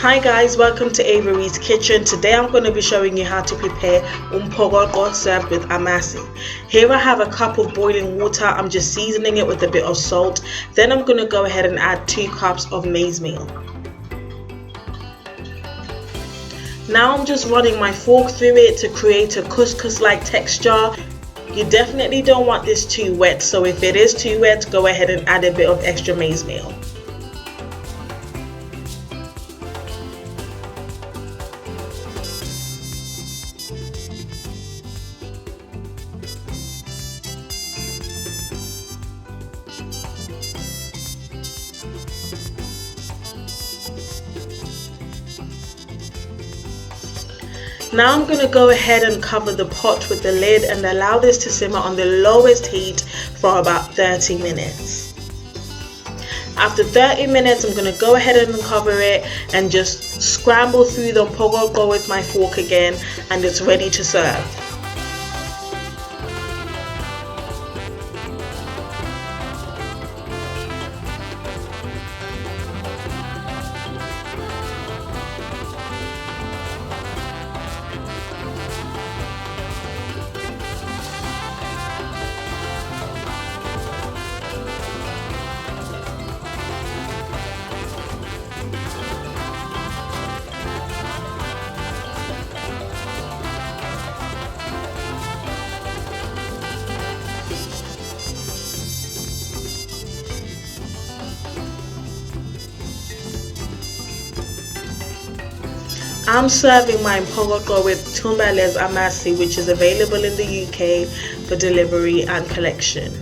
Hi guys, welcome to AVARESE kitchen. Today I'm going to be showing you how to prepare Umphokoqo served with AVARESE. Here I have a cup of boiling water. I'm just seasoning it with a bit of salt. Then I'm going to go ahead and add 2 cups of maize meal. Now I'm just running my fork through it to create a couscous like texture. You definitely don't want this too wet, so if it is too wet, go ahead and add a bit of extra maize meal. Now I'm going to go ahead and cover the pot with the lid and allow this to simmer on the lowest heat for about 30 minutes. After 30 minutes, I'm going to go ahead and uncover it and just scramble through the Umphokoqo with my fork again, and it's ready to serve. I'm serving my Umphokoqo with AVARESE, which is available in the UK for delivery and collection.